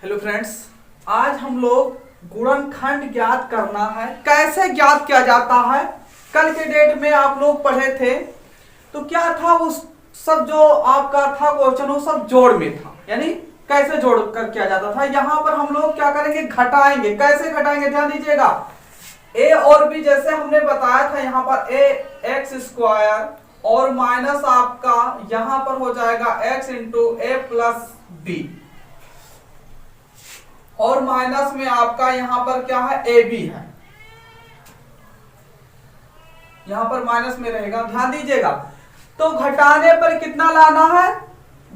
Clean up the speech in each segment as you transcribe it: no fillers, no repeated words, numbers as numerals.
Hello friends, आज हम लोग गुणनखंड ज्ञात करना है। कैसे ज्ञात किया जाता है, कल के डेट में आप लोग पढ़े थे। तो क्या था, उस सब जो आपका था क्वेश्चन वो सब जोड़ में था, यानी कैसे जोड़ कर किया जाता था। यहाँ पर हम लोग क्या करेंगे, घटाएंगे। कैसे घटाएंगे, ध्यान दीजिएगा। ए और बी जैसे हमने बताया था, यहाँ पर ए एक्स स्क्वायर और माइनस आपका यहाँ पर हो जाएगा एक्स इंटू ए प्लस बी, और माइनस में आपका यहां पर क्या है, ए बी है। यहां पर माइनस में रहेगा, ध्यान दीजिएगा। तो घटाने पर कितना लाना है,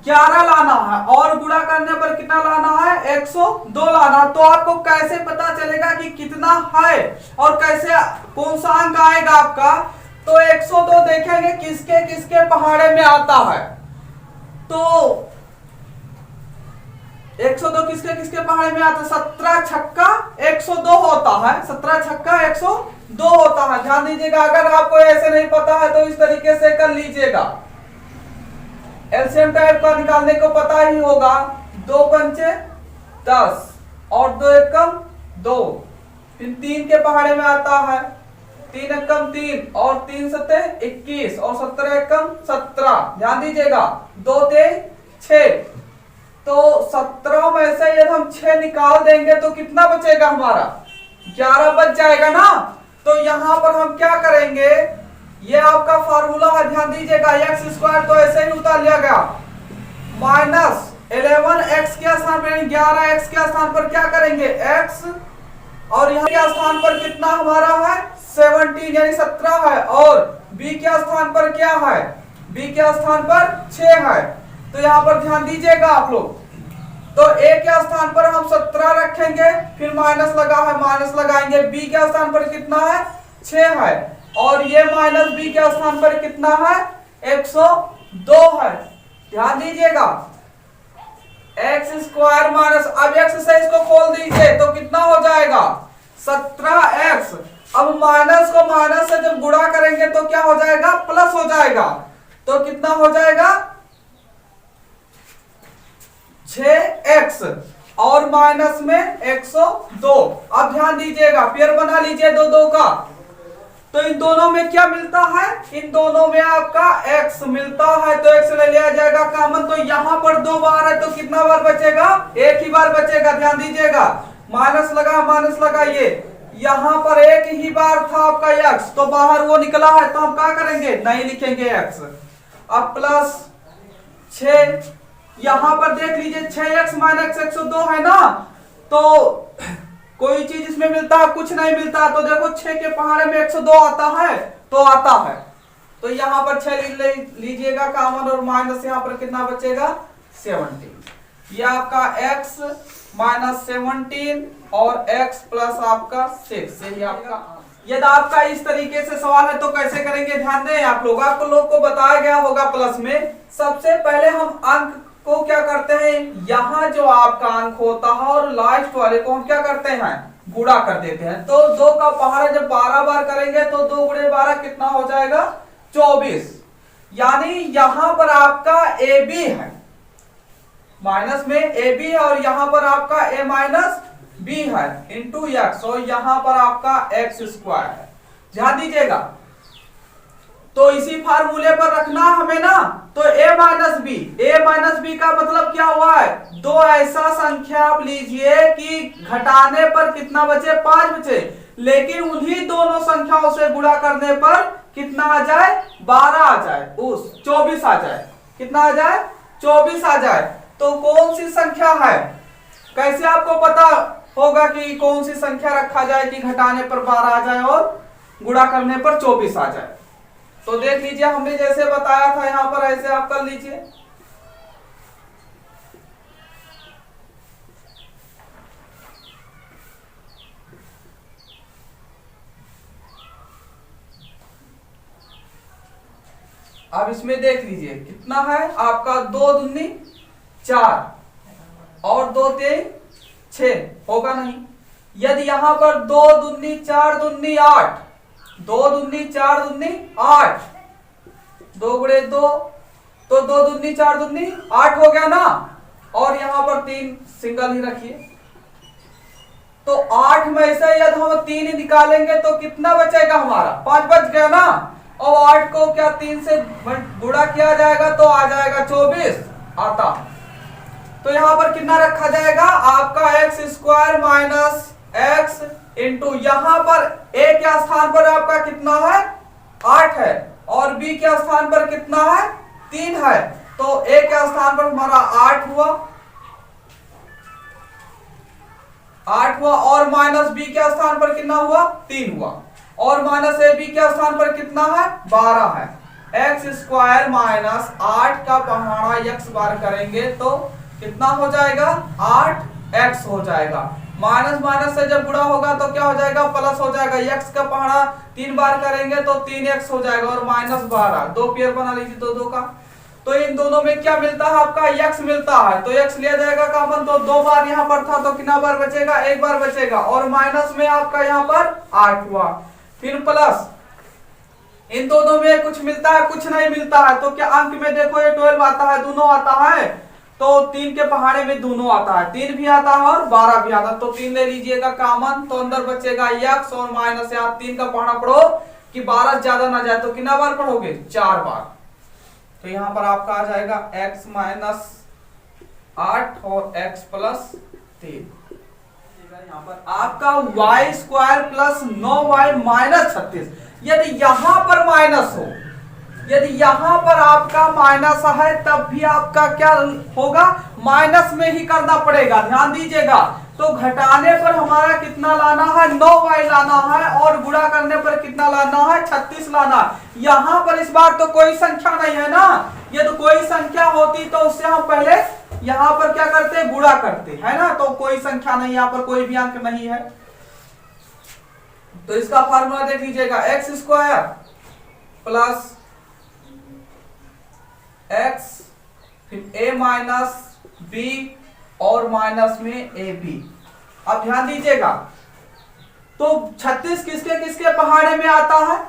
11 लाना है, और गुणा करने पर कितना लाना है, 102 लाना। तो आपको कैसे पता चलेगा कि कितना है और कैसे कौन सा अंक आएगा आपका। तो 102 देखेंगे किसके किसके पहाड़े में आता है। तो 102 किसके किसके पहाड़े में आता है, 17 छक्का 102 होता है। 17 छक्का 102 होता है, ध्यान दीजिएगा। अगर आपको ऐसे नहीं पता है तो इस तरीके से कर लीजिएगा। एलसीएम टाइप का निकालने को पता ही होगा। 2 पंचे 10 और 2 एकम 2, फिर 3 के पहाड़े में आता है 3 एकम 3 और 3 सते 21 और 17 एकम 17, ध्यान दीजिएगा। 2 तेई 6, तो 17 में से यदि हम 6 निकाल देंगे तो कितना बचेगा, हमारा 11 बच जाएगा ना। तो यहां पर हम क्या करेंगे, ये आपका फार्मूला है, ध्यान दीजिएगा। एक्स स्क्वायर तो ऐसे ही उतार लिया गया, माइनस 11 एक्स के स्थान पर 11 एक्स के स्थान पर क्या करेंगे, एक्स, और यहाँ के स्थान पर कितना हमारा है 17 यानी 17 है, और बी के स्थान पर क्या है, बी के स्थान पर 6 है। तो यहाँ पर ध्यान दीजिएगा आप लोग। तो ए के स्थान पर हम 17 रखेंगे, फिर माइनस लगा है, माइनस लगाएंगे। बी के स्थान पर कितना है, 6 है, और ये माइनस बी के स्थान पर कितना है, 102 है। ध्यान दीजिएगा, एक्स स्क्वायर माइनस, अब एक्स से इसको खोल दीजिए तो कितना हो जाएगा 17x। अब माइनस को माइनस से जब गुणा करेंगे तो क्या हो जाएगा, प्लस हो जाएगा। तो कितना हो जाएगा 6x और माइनस में 102। अब ध्यान दीजिएगा, पेयर बना लीजिए दो दो का। तो इन दोनों में क्या मिलता है, इन दोनों में आपका x मिलता है, तो x ले लिया जाएगा कॉमन। तो यहां पर 2 बार है तो कितना बार बचेगा, एक ही बार बचेगा। ध्यान दीजिएगा, माइनस लगा, माइनस लगाइए, यहां पर एक ही बार था आपका x, तो बाहर वो निकला है, तो हम क्या करेंगे, नहीं लिखेंगे x। अब प्लस 6, यहां पर देख लीजिए 6x माइनस 102 है ना। तो कोई चीज इसमें मिलता है, कुछ नहीं मिलता। तो देखो 6 के पहाड़े में 102 आता है, तो आता है। तो यहां पर 6 लीजिएगा कॉमन, और माइनस यहां पर कितना बचेगा 17। ये आपका x माइनस 17 और x प्लस आपका 6, यही आपका। यदि आपका इस तरीके से सवाल है तो कैसे करेंगे, ध्यान दें आप लोग। आपको लोग को बताया गया होगा प्लस में। सबसे पहले हम अंक को क्या करते हैं, यहाँ जो आपका अंक होता है और लास्ट वाले को हम क्या करते हैं, गुणा कर देते हैं। तो 2 का पहाड़ा जब 12 बार करेंगे तो 2 गुणे 12 कितना हो जाएगा 24। यानी यहां पर आपका ए बी है, माइनस में ए बी है, और यहां पर आपका ए माइनस बी है इंटू एक्स, और यहां पर आपका एक्स स्क्वायर है। ध्यान दीजिएगा, तो इसी फार्मूले पर रखना हमें ना। तो a minus B, a minus B का मतलब क्या हुआ है, 2 ऐसा संख्या आप लीजिए कि घटाने पर कितना बचे, 5 बचे, लेकिन उन्हीं दोनों संख्याओं से गुणा करने पर कितना आ जाए, 12 आ जाए, उस 24 आ जाए। कितना आ जाए, 24 आ जाए। तो कौन सी संख्या है, कैसे आपको पता होगा कि कौन सी संख्या रखा जाए कि घटाने पर 12 आ जाए और गुणा करने पर 24 आ जाए। तो देख लीजिए, हमने जैसे बताया था यहां पर ऐसे आप कर लीजिए। अब इसमें देख लीजिए कितना है आपका, 2 दूनी 4 और 2 तेई 6, होगा नहीं। यदि यहां पर 2 दूनी 4 दूनी 8, 2 दूनी 4 दूनी 8, 2 गुणे 2, तो 2 दूनी 4 दूनी 8 हो गया ना। और यहाँ पर 3 सिंगल ही रखिए। तो 8 में से यदि हम 3 ही निकालेंगे तो कितना बचेगा हमारा, 5 बच गया ना। और 8 को क्या 3 से गुणा किया जाएगा तो आ जाएगा 24 आता। तो यहाँ पर कितना रखा जाएगा आपका x square minus x into, यहाँ पर ए के स्थान पर आपका कितना है 8 है और बी के स्थान पर कितना है 3 है। तो ए के स्थान पर हमारा 8 हुआ और माइनस बी के स्थान पर कितना हुआ 3 हुआ और माइनस ए बी के स्थान पर कितना है 12 है। एक्स स्क्वायर माइनस 8 का पहाड़ा एक्स बार करेंगे तो कितना हो जाएगा 8x हो जाएगा। माइनस माइनस से जब गुणा होगा तो क्या हो जाएगा प्लस हो जाएगा। x का पहाड़ा 3 बार करेंगे तो 3x हो जाएगा और माइनस 12 दो पेयर बना लीजिए दो का। तो इन दोनों में क्या मिलता है आपका x मिलता है तो x लिया जाएगा कॉमन। तो 2 बार यहाँ पर था तो कितना बार बचेगा 1 बार बचेगा और माइनस में आपका यहाँ पर 8 हुआ। फिर प्लस इन दोनों में कुछ मिलता है कुछ नहीं मिलता है। तो क्या अंक में देखो ये 12 आता है दोनों आता है तो 3 के पहाड़े में दोनों आता है 3 भी आता है और 12 भी आता है। तो 3 ले लीजिएगा कॉमन तो अंदर बचेगा x और माइनस यहाँ 3 का पहाड़ा पढ़ो कि 12 ज्यादा ना जाए तो कितना बार पढ़ोगे 4 बार। तो यहाँ पर आपका आ जाएगा x माइनस 8 और x प्लस 3। यहाँ पर आपका y square plus 9y minus 36। यदि यहाँ पर माइनस हो, यदि यहां पर आपका माइनस है तब भी आपका क्या होगा माइनस में ही करना पड़ेगा, ध्यान दीजिएगा। तो घटाने पर हमारा कितना लाना है 9y लाना है और गुणा करने पर कितना लाना है 36 लाना। यहां पर इस बार तो कोई संख्या नहीं है ना, ये तो कोई संख्या होती तो उससे हम पहले यहां पर क्या करते गुणा करते है ना। तो कोई संख्या नहीं, यहां पर कोई भी अंक नहीं है। तो इसका फार्मूला देख लीजिएगा एक्स स्क्वायर प्लस x फिर a माइनस बी और माइनस में ए बी। अब ध्यान दीजिएगा तो 36 किसके किसके पहाड़े में आता है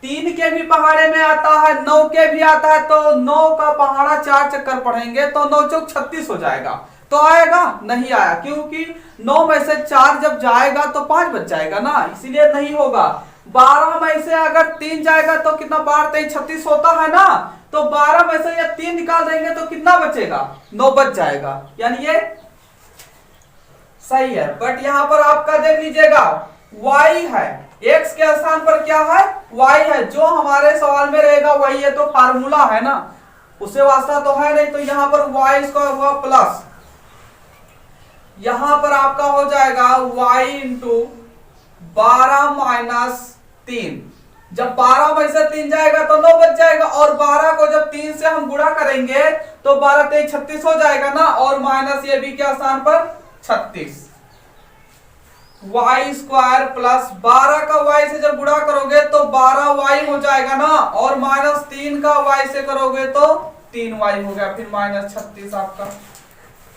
3 के भी पहाड़े में आता है 9 के भी आता है। तो 9 का पहाड़ा 4 चक्कर पढ़ेंगे तो 9 चौक 36 हो जाएगा। तो आएगा नहीं आया क्योंकि 9 में से 4 जब जाएगा तो 5 बच जाएगा ना, इसीलिए नहीं होगा। 12 में से अगर 3 जाएगा तो कितना 12 3 36 होता है ना। तो 12 में से ये 3 निकाल देंगे तो कितना बचेगा 9 बच जाएगा, यानी ये सही है। बट यहां पर आपका देख लीजिएगा y है, x के स्थान पर क्या है y है, जो हमारे सवाल में रहेगा वही है। तो फार्मूला है ना, उससे वास्ता तो है नहीं। तो यहां पर y स्क्वायर हुआ प्लस यहां पर आपका हो जाएगा y इंटू 12 माइनस 3। जब 12 में से 3 जाएगा तो 9 बच जाएगा और 12 को जब 3 से हम गुणा करेंगे तो 12 3 36 हो जाएगा ना और माइनस ये भी क्या स्थान पर 36। y स्क्वायर प्लस 12 का y से जब गुणा करोगे तो 12y हो जाएगा ना और माइनस 3 का y से करोगे तो 3y हो गया, फिर माइनस 36 आपका।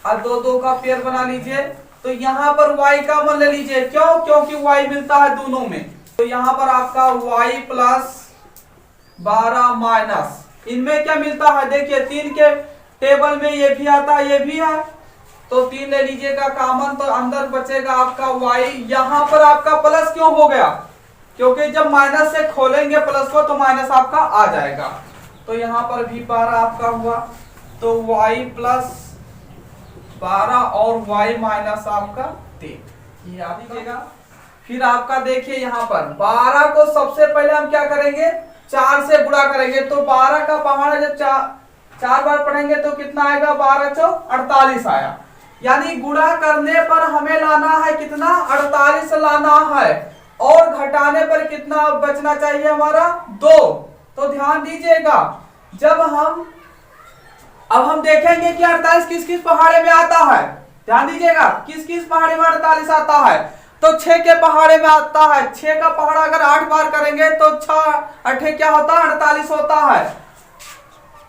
अब 2 2 का पेयर बना लीजिए। तो यहां पर y का मान ले लीजिए, क्यों क्योंकि y मिलता है दोनों में। तो यहां पर आपका y प्लस 12 माइनस इनमें क्या मिलता है देखिए 3 के टेबल में ये भी आता है ये भी है तो 3 ले लीजिएगा कॉमन। तो अंदर बचेगा आपका y। यहां पर आपका प्लस क्यों हो गया क्योंकि जब माइनस से खोलेंगे प्लस को तो माइनस आपका आ जाएगा। तो यहां पर भी 12 आपका हुआ तो y प्लस 12 और y माइनस आपका 3 ये याद कीजिएगा। फिर आपका देखिए यहाँ पर 12 को सबसे पहले हम क्या करेंगे 4 से गुणा करेंगे। तो 12 का पहाड़ा जब 4 बार पढ़ेंगे तो कितना आएगा 12 चौक 48 आया। यानी गुणा करने पर हमें लाना है कितना 48 लाना है और घटाने पर कितना बचना चाहिए हमारा 2। तो ध्यान दीजिएगा जब अब हम देखेंगे कि 48 किस किस पहाड़े में आता है। ध्यान दीजिएगा किस किस पहाड़े में 48 आता है। तो 6 के पहाड़े में आता है। 6 का पहाड़ा अगर 8 बार करेंगे तो 6 8 क्या होता है 48 होता है।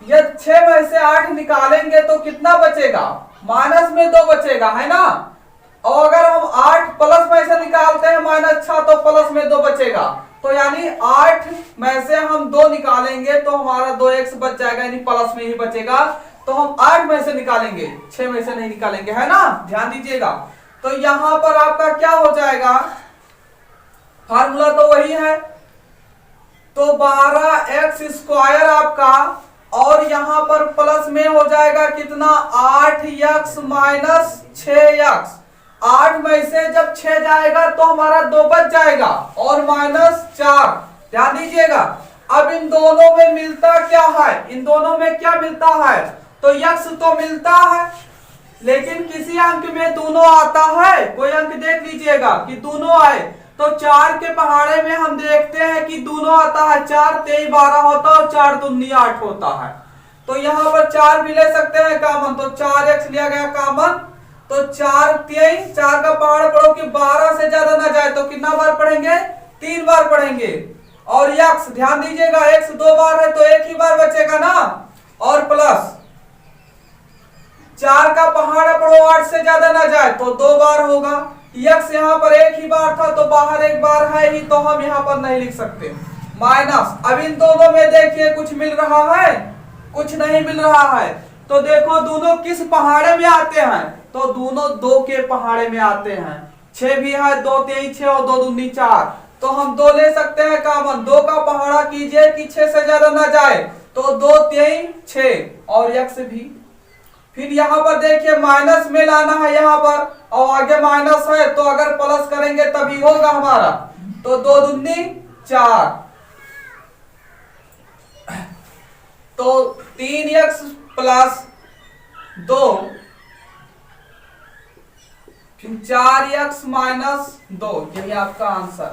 ये 6 में से 8 निकालेंगे तो कितना बचेगा माइनस में 2 बचेगा है ना। और अगर हम 8 प्लस में से निकालते हैं माइनस 6 तो प्लस में 2 बचेगा। तो यानी 8 में से हम 2 निकालेंगे तो हमारा 2x बच जाएगा यानी प्लस में ही बचेगा। तो हम 8 में से निकालेंगे, 6 में से नहीं निकालेंगे, है ना, ध्यान दीजिएगा। तो यहां पर आपका क्या हो जाएगा, फार्मूला तो वही है, तो 12x² आपका, और यहां पर प्लस में हो जाएगा कितना 8x माइनस 6x। 8 में से जब 6 जाएगा तो हमारा 2 बच जाएगा और माइनस 4। ध्यान दीजिएगा। अब इन दोनों में मिलता क्या है, इन दोनों में क्या मिलता है, तो x तो मिलता है, लेकिन किसी अंक में दोनों आता है, कोई अंक देख लीजिएगा कि दोनों आए। तो 4 के पहाड़े में हम देखते हैं कि दोनों आता है, 4 3 12 होता है और 4 दूनी 8 होता है। तो यहाँ पर 4 भी ले सकते हैं कॉमन, तो 4x लिया गया कॉमन। तो 4 3, 4 का पहाड़ पढ़ो कि 12 से ज्यादा ना जाए, तो कितना बार पढ़ेंगे, 3 बार पढ़ेंगे। और x ध्यान दीजिएगा, x 2 बार है तो एक ही बार बचेगा ना, और प्लस 4 का पहाड़ पढ़ो 8 से ज्यादा ना जाए तो 2 बार होगा। x यहाँ पर एक ही बार था तो बाहर एक बार है ही, तो हम यहाँ पर नहीं लिख सकते। माइनस, अब इन दोनों में देखिए कुछ मिल रहा है, कुछ नहीं मिल रहा है। तो देखो दोनों किस पहाड़े में आते हैं, तो दोनों 2 के पहाड़े में आते हैं। 6 भी है, 2 3 6 और 2 दूनी 4, तो हम 2 ले सकते हैं कॉमन। 2 का पहाड़ा कीजिए कि 6 से ज्यादा ना जाए, तो 2 3 6 और x भी। फिर यहाँ पर देखिए माइनस में लाना है यहाँ पर, और आगे माइनस है तो अगर प्लस करेंगे तभी होगा हमारा, तो 2 दूनी 4, तो 3x प्लस 2, फिर 4x माइनस 2, यही आपका आंसर।